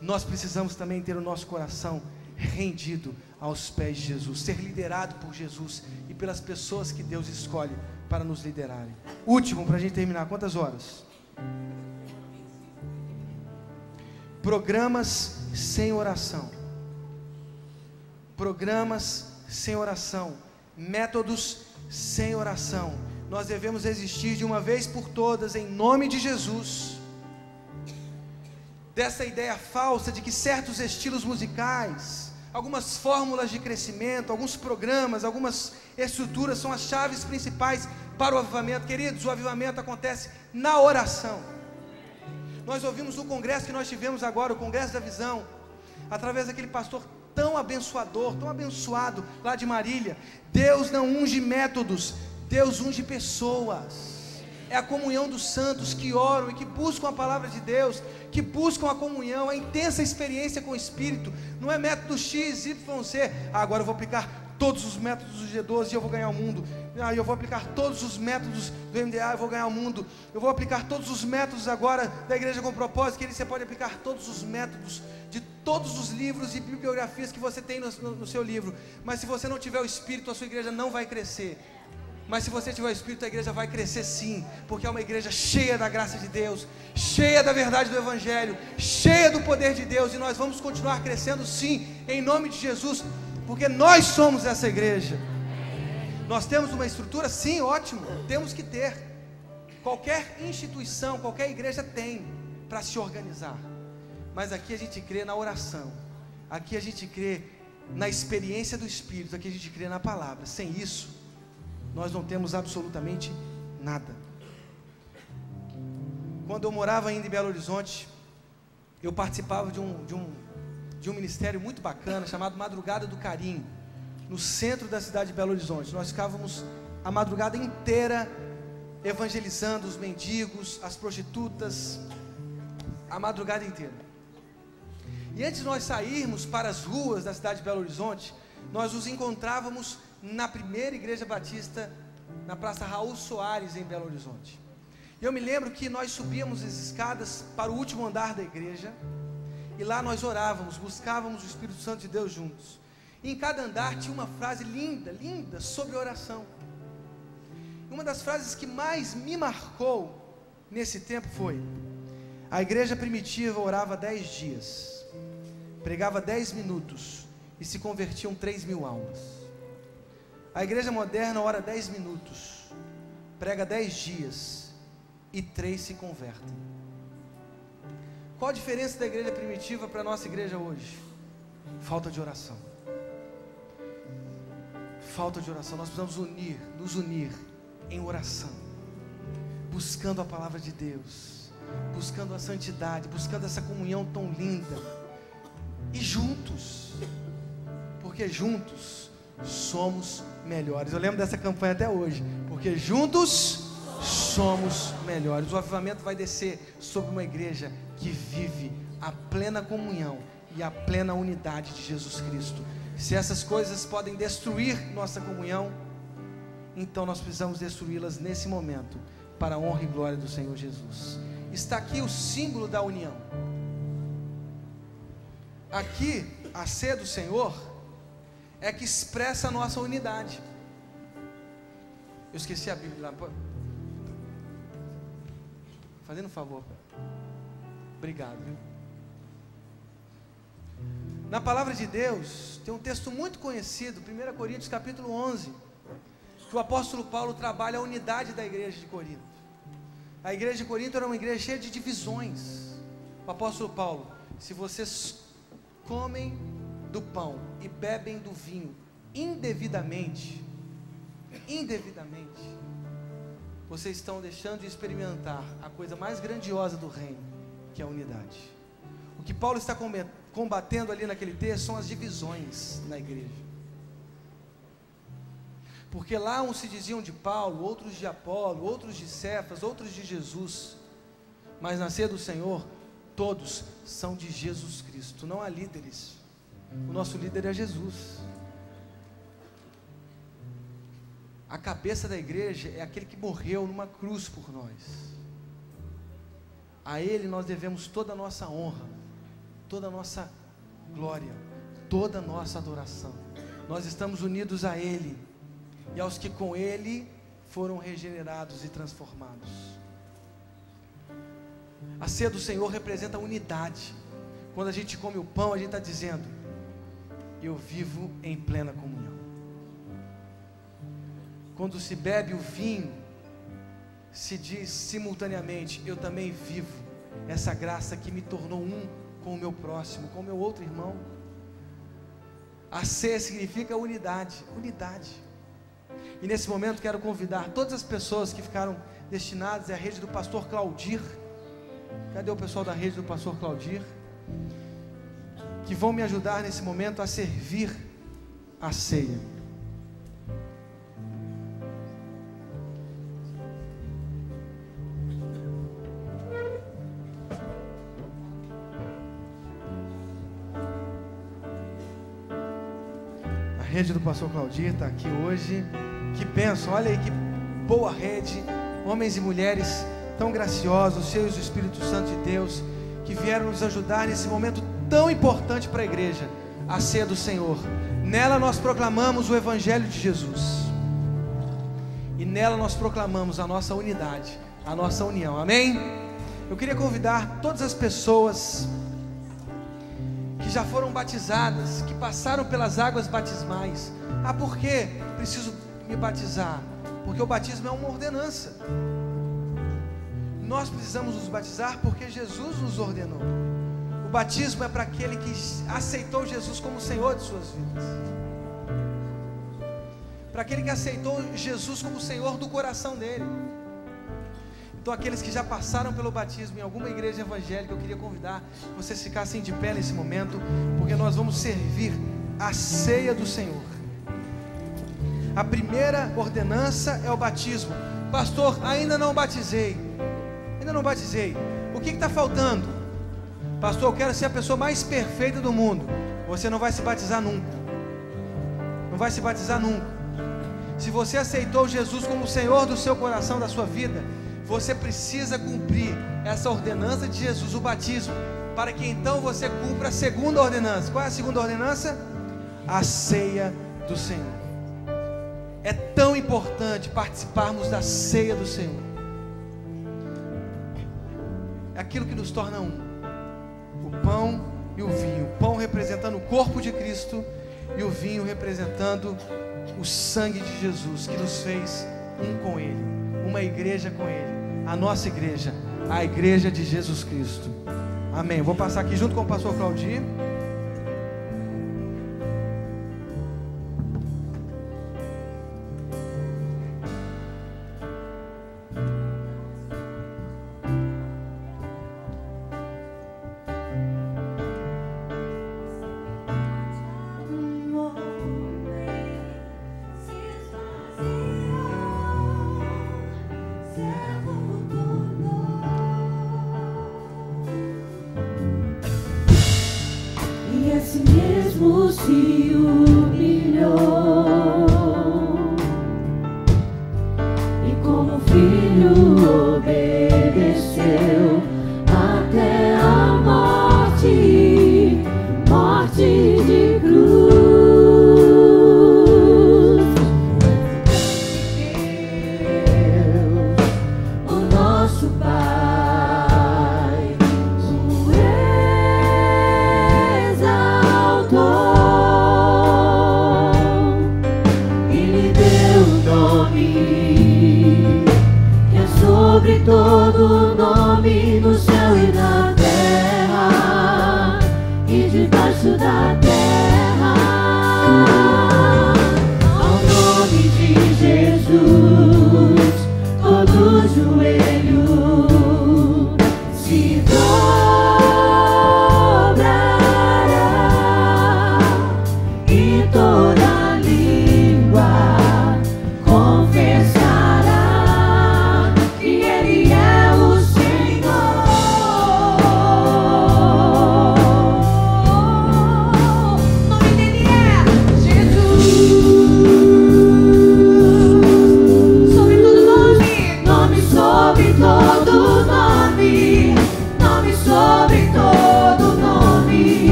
nós precisamos também ter o nosso coração rendido aos pés de Jesus, ser liderado por Jesus, e pelas pessoas que Deus escolhe para nos liderarem. Último, para a gente terminar, quantas horas? Programas sem oração. Programas sem oração. Métodos sem oração. Nós devemos existir de uma vez por todas, em nome de Jesus, dessa ideia falsa de que certos estilos musicais, algumas fórmulas de crescimento, alguns programas, algumas estruturas são as chaves principais para o avivamento. Queridos, o avivamento acontece na oração. Nós ouvimos no congresso que nós tivemos agora, o Congresso da Visão, através daquele pastor tão abençoador, tão abençoado lá de Marília. Deus não unge métodos, Deus unge pessoas. É a comunhão dos santos que oram e que buscam a palavra de Deus, que buscam a comunhão, a intensa experiência com o Espírito. Não é método X, Y, Z. Agora eu vou aplicar todos os métodos do G12 e eu vou ganhar o mundo. Eu vou aplicar todos os métodos do MDA, eu vou ganhar o mundo. Eu vou aplicar todos os métodos agora da Igreja com Propósito. Que você pode aplicar todos os métodos de todos os livros e bibliografias que você tem no seu livro. Mas se você não tiver o Espírito, a sua igreja não vai crescer. Mas se você tiver o Espírito, a igreja vai crescer sim, porque é uma igreja cheia da graça de Deus, cheia da verdade do Evangelho, cheia do poder de Deus, e nós vamos continuar crescendo sim, em nome de Jesus, porque nós somos essa igreja. Nós temos uma estrutura? Sim, ótimo, temos que ter. Qualquer instituição, qualquer igreja tem para se organizar, mas aqui a gente crê na oração, aqui a gente crê na experiência do Espírito, aqui a gente crê na palavra. Sem isso nós não temos absolutamente nada. Quando eu morava ainda em Belo Horizonte, eu participava de um ministério muito bacana, chamado Madrugada do Carinho, no centro da cidade de Belo Horizonte. Nós ficávamos a madrugada inteira evangelizando os mendigos, as prostitutas, a madrugada inteira. E antes de nós sairmos para as ruas da cidade de Belo Horizonte, nós nos encontrávamos na primeira igreja batista, na Praça Raul Soares, em Belo Horizonte. E eu me lembro que nós subíamos as escadas para o último andar da igreja, e lá nós orávamos, buscávamos o Espírito Santo de Deus juntos. E em cada andar tinha uma frase linda, linda, sobre oração. E uma das frases que mais me marcou nesse tempo foi: a igreja primitiva orava 10 dias, pregava 10 minutos e se convertiam 3.000 almas. A igreja moderna ora 10 minutos, prega 10 dias e 3 se convertem. Qual a diferença da igreja primitiva para a nossa igreja hoje? Falta de oração. Falta de oração. Nós precisamos nos unir em oração, buscando a palavra de Deus, buscando a santidade, buscando essa comunhão tão linda, e juntos, porque juntos somos melhores. Eu lembro dessa campanha até hoje, porque juntos somos melhores. O avivamento vai descer sobre uma igreja que vive a plena comunhão e a plena unidade de Jesus Cristo. Se essas coisas podem destruir nossa comunhão, então nós precisamos destruí-las nesse momento, para a honra e glória do Senhor Jesus. Está aqui o símbolo da união. Aqui, a ceia do Senhor é que expressa a nossa unidade. Eu esqueci a Bíblia lá. Fazendo um favor. Obrigado, viu? Na palavra de Deus, tem um texto muito conhecido, 1 Coríntios capítulo 11, que o apóstolo Paulo trabalha a unidade da igreja de Corinto. A igreja de Corinto era uma igreja cheia de divisões. O apóstolo Paulo: se vocês comem do pão e bebem do vinho indevidamente, vocês estão deixando de experimentar a coisa mais grandiosa do reino, que é a unidade. O que Paulo está combatendo ali naquele texto são as divisões na igreja. Porque lá uns se diziam de Paulo, outros de Apolo, outros de Cefas, outros de Jesus. Mas na ceia do Senhor, todos são de Jesus Cristo. Não há líderes. O nosso líder é Jesus. A cabeça da igreja é aquele que morreu numa cruz por nós. A Ele nós devemos toda a nossa honra, toda a nossa glória, toda a nossa adoração. Nós estamos unidos a Ele e aos que com Ele foram regenerados e transformados. A ceia do Senhor representa a unidade. Quando a gente come o pão, a gente está dizendo: eu vivo em plena comunhão. Quando se bebe o vinho, se diz simultaneamente: eu também vivo essa graça que me tornou um com o meu próximo, com o meu outro irmão. A ceia significa unidade, unidade. E nesse momento quero convidar todas as pessoas que ficaram destinadas à rede do pastor Claudir. Cadê o pessoal da rede do pastor Claudir? Que vão me ajudar nesse momento a servir a ceia. A rede do pastor Claudir está aqui hoje. Que bênção, olha aí que boa rede. Homens e mulheres tão graciosos, cheios do Espírito Santo de Deus, que vieram nos ajudar nesse momento tão importante para a igreja, a ceia do Senhor. Nela nós proclamamos o Evangelho de Jesus, e nela nós proclamamos a nossa unidade, a nossa união, amém? Eu queria convidar todas as pessoas que já foram batizadas, que passaram pelas águas batismais. Por que preciso me batizar? Porque o batismo é uma ordenança. Nós precisamos nos batizar porque Jesus nos ordenou. O batismo é para aquele que aceitou Jesus como Senhor de suas vidas, para aquele que aceitou Jesus como Senhor do coração dele. Então aqueles que já passaram pelo batismo em alguma igreja evangélica, eu queria convidar que vocês ficassem de pé nesse momento, porque nós vamos servir a ceia do Senhor. A primeira ordenança é o batismo. Pastor, ainda não batizei. O que está faltando? Pastor, eu quero ser a pessoa mais perfeita do mundo. Você não vai se batizar nunca. Não vai se batizar nunca. Se você aceitou Jesus como o Senhor do seu coração, da sua vida, você precisa cumprir essa ordenança de Jesus, o batismo, para que então você cumpra a segunda ordenança. Qual é a segunda ordenança? A ceia do Senhor. É tão importante participarmos da ceia do Senhor. É aquilo que nos torna um. O pão e o vinho. O pão representando o corpo de Cristo e o vinho representando o sangue de Jesus, que nos fez um com Ele, uma igreja com Ele, a nossa igreja, a igreja de Jesus Cristo. Amém. Vou passar aqui junto com o pastor Claudio.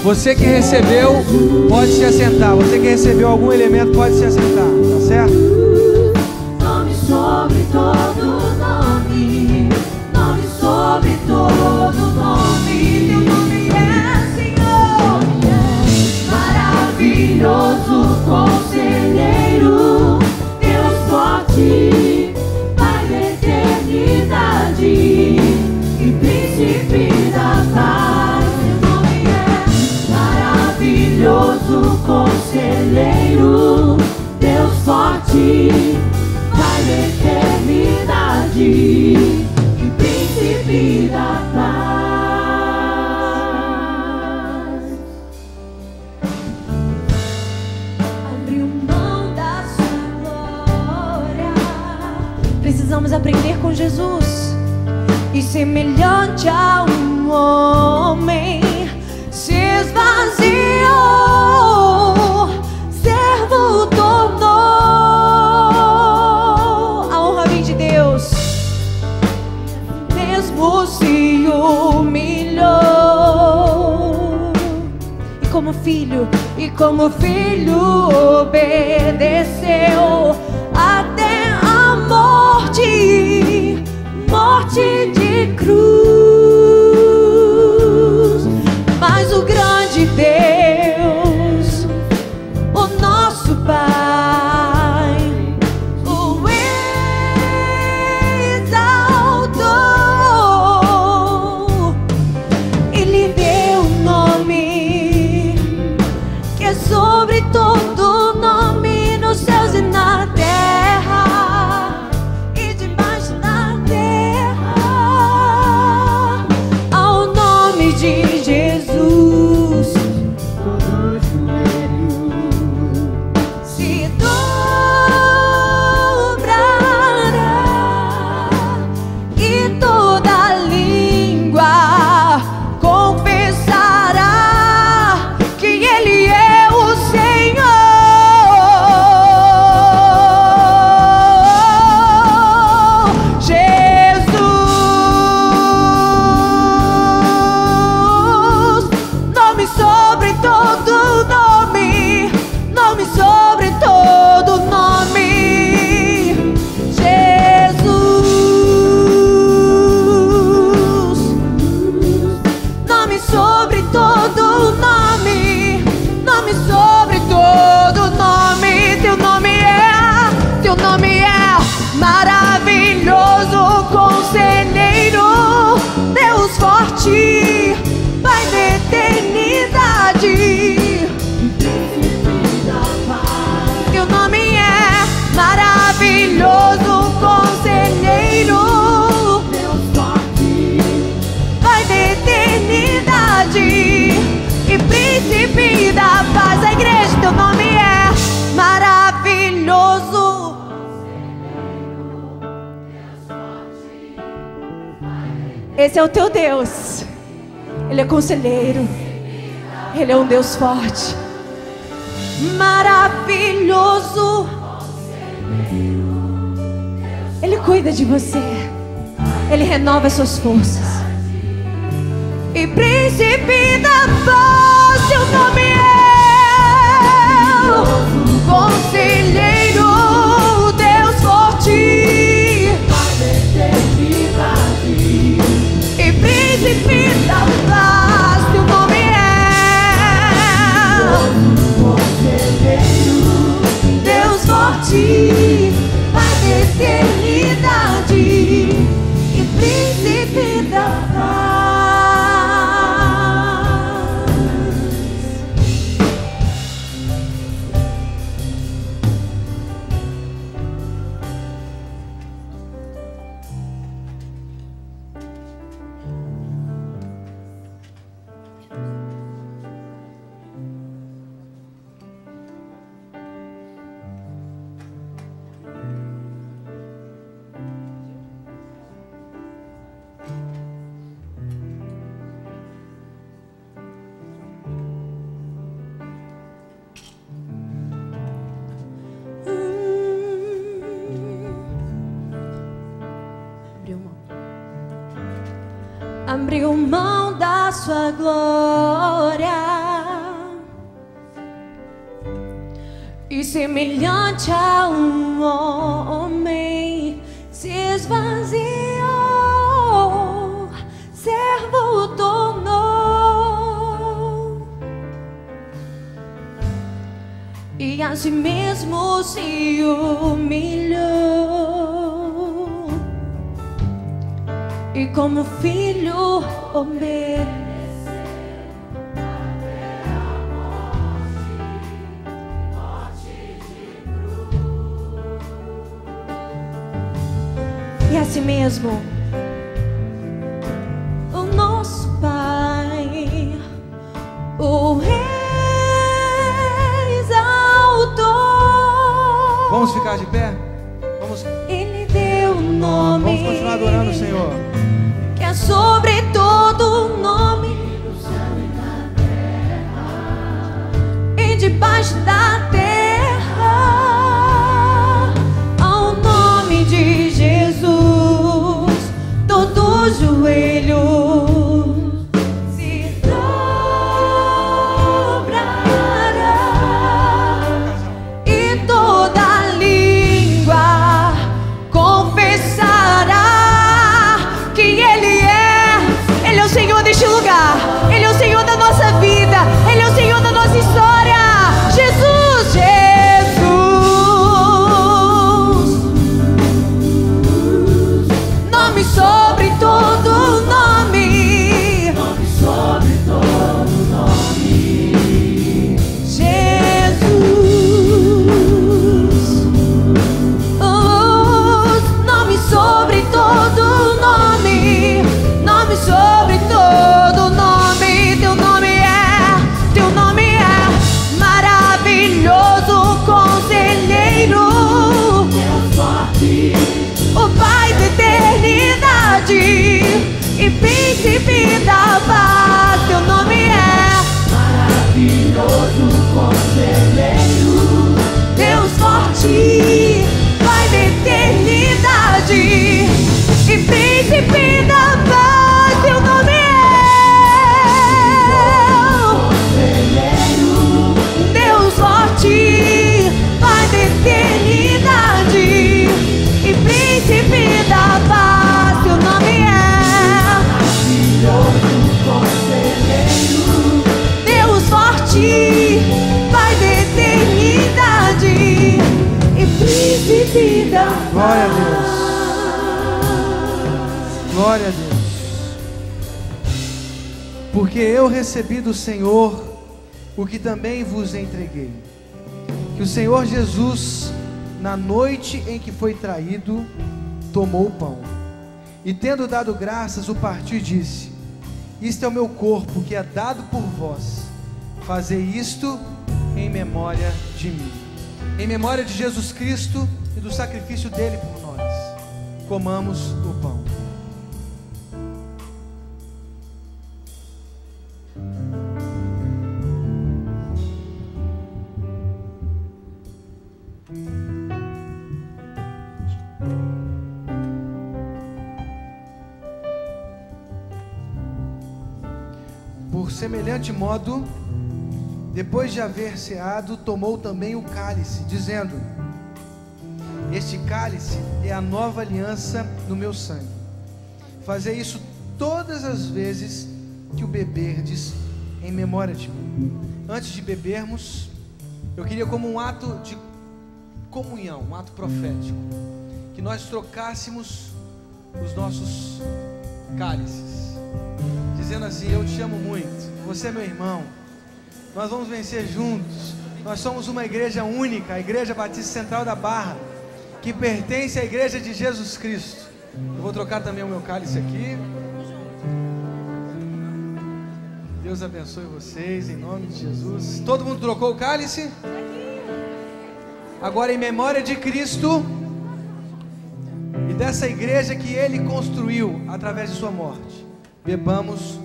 Você que recebeu, pode se assentar. Você que recebeu algum elemento, pode se assentar. Tá certo? Nome sobre todo nome. Nome sobre todo nome. Teu nome é Senhor. Maravilhoso conselheiro. Deus forte. Pai da eternidade. E príncipe da paz. Maravilhoso conselheiro, Deus forte, Pai da eternidade e príncipe da paz. Abriu mão da sua glória. Precisamos aprender com Jesus e semelhante a um homem se esvaziou, servo tornou. A honra vem de Deus. Mesmo se humilhou e como filho obedeceu até a morte, morte de cruz. Mas o grande Deus, o nosso Pai, o exaltou. Ele deu um nome que é sobre todo nome, nos céus e na terra e debaixo da terra. Ao nome de Jesus, todo joelho se dobrará e toda língua Esse é o teu Deus. Ele é conselheiro. Ele é um Deus forte, maravilhoso. Ele cuida de você. Ele renova as suas forças. E príncipe da paz, seu nome é conselheiro, Deus forte. E príncipe da paz, teu nome é conselheiro, Deus forte, Pai da eternidade e príncipe da paz. Abriu mão da sua glória e semelhante a um homem se esvaziou, servo tornou e a si mesmo se humilhou. E como filho obedeceu até a morte de cruz. E assim mesmo o nosso Pai o exaltou. Vamos ficar de pé? Vamos. Ele deu o nome. Vamos continuar adorando o Senhor. Que é sobre todo nome, no céu e na terra, e debaixo da terra, ao nome de Jesus, todo joelho se dobrará e toda língua confessará que Ele é o Senhor deste lugar, Ele é o Senhor da nossa vida, Ele é o Senhor da nossa história. Jesus, Jesus, nome sobre todo nome, nome sobre todo nome, Jesus, nome sobre todo nome, nome sobre todo nome. Teu nome é maravilhoso, conselheiro, Deus forte, o Pai da eternidade e príncipe da paz. Teu nome é maravilhoso, conselheiro, Deus forte, Pai da eternidade e príncipe da paz. Teu nome é conselheiro, Deus forte, Pai da eternidade e príncipe da paz. Teu nome é maravilhoso, conselheiro, Deus forte, Pai da eternidade e príncipe da paz. Glória a Deus. Glória a Deus. Porque eu recebi do Senhor o que também vos entreguei. Que o Senhor Jesus, na noite em que foi traído, tomou o pão. E tendo dado graças, o partiu e disse: isto é o meu corpo que é dado por vós. Fazei isto em memória de mim. Em memória de Jesus Cristo e do sacrifício dele por nós. Comamos o pão. Por semelhante modo, depois de haver ceado, tomou também o cálice, dizendo: este cálice é a nova aliança no meu sangue. Fazei isso todas as vezes que o beberdes, em memória de mim. Antes de bebermos, eu queria, como um ato de comunhão, um ato profético, que nós trocássemos os nossos cálices, dizendo assim: eu te amo muito, você é meu irmão, nós vamos vencer juntos. Nós somos uma igreja única, a Igreja Batista Central da Barra, que pertence à Igreja de Jesus Cristo. Eu vou trocar também o meu cálice aqui. Deus abençoe vocês, em nome de Jesus. Todo mundo trocou o cálice? Agora, em memória de Cristo e dessa igreja que Ele construiu através de sua morte, bebamos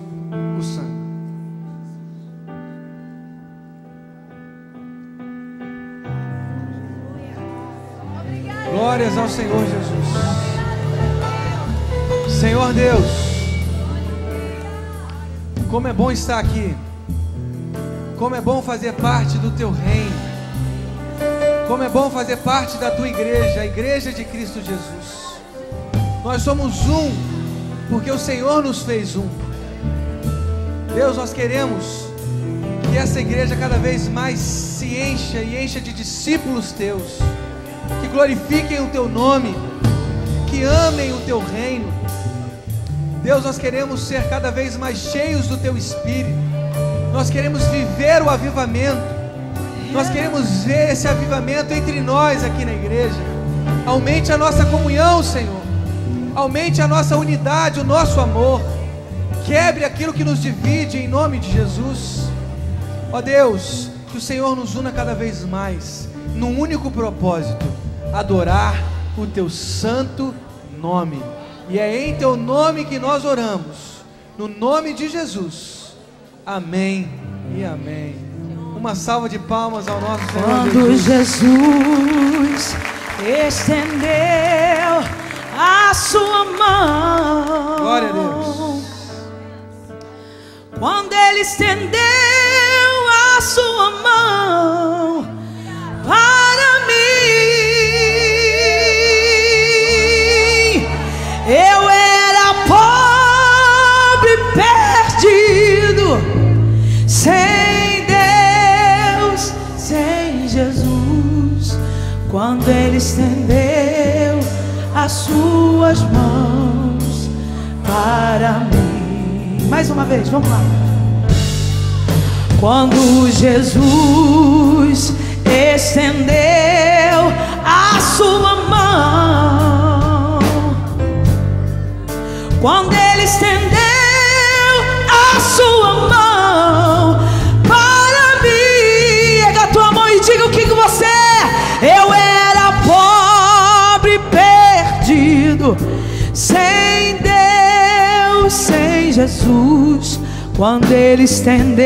o sangue. Glórias ao Senhor Jesus. Senhor Deus, como é bom estar aqui, como é bom fazer parte do Teu reino, como é bom fazer parte da Tua igreja, a Igreja de Cristo Jesus. Nós somos um, porque o Senhor nos fez um. Deus, nós queremos que essa igreja cada vez mais se encha e encha de discípulos Teus, que glorifiquem o Teu nome, que amem o Teu reino. Deus, nós queremos ser cada vez mais cheios do Teu Espírito. Nós queremos viver o avivamento. Nós queremos ver esse avivamento entre nós aqui na igreja. Aumente a nossa comunhão, Senhor. Aumente a nossa unidade, o nosso amor. Quebre aquilo que nos divide, em nome de Jesus. Ó Deus, que o Senhor nos una cada vez mais num único propósito: adorar o Teu santo nome. E é em Teu nome que nós oramos, no nome de Jesus. Amém e amém. Uma salva de palmas ao nosso Senhor quando Jesus estendeu a sua mão, glória a Deus. Quando Ele estendeu a sua mão para mim, eu era pobre, perdido, sem Deus, sem Jesus. Quando Ele estendeu as suas mãos para mim. Mais uma vez, vamos lá. Quando Jesus estendeu a sua mão, quando Ele estendeu a sua mão para mim, pega a tua mão e diga o que você é. Eu era pobre, perdido, sem Deus, sem Jesus. Quando Ele estendeu,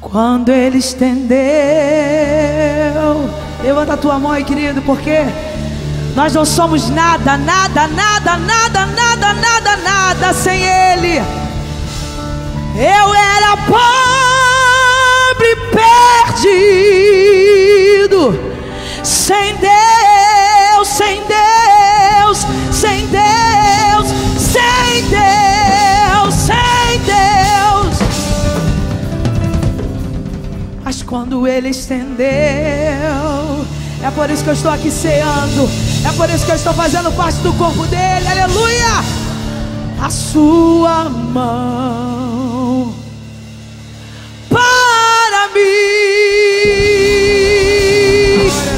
quando Ele estendeu, levanta a tua mão aí, querido, porque nós não somos nada, nada, nada, nada, nada, nada, nada sem Ele. Eu era pobre, perdido, sem Deus, sem Deus, sem Deus, sem Deus, sem Deus. Mas quando Ele estendeu, é por isso que eu estou aqui ceando, é por isso que eu estou fazendo parte do corpo dele, aleluia. A sua mão para mim,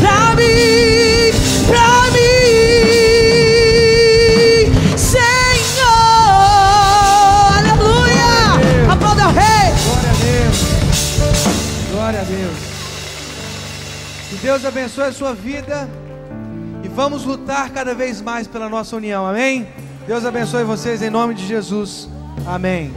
para mim, para mim, Senhor, aleluia. Aplauda o Rei. Glória a Deus. Glória a Deus. Que Deus abençoe a sua vida e vamos lutar cada vez mais pela nossa união, amém? Deus abençoe vocês em nome de Jesus, amém.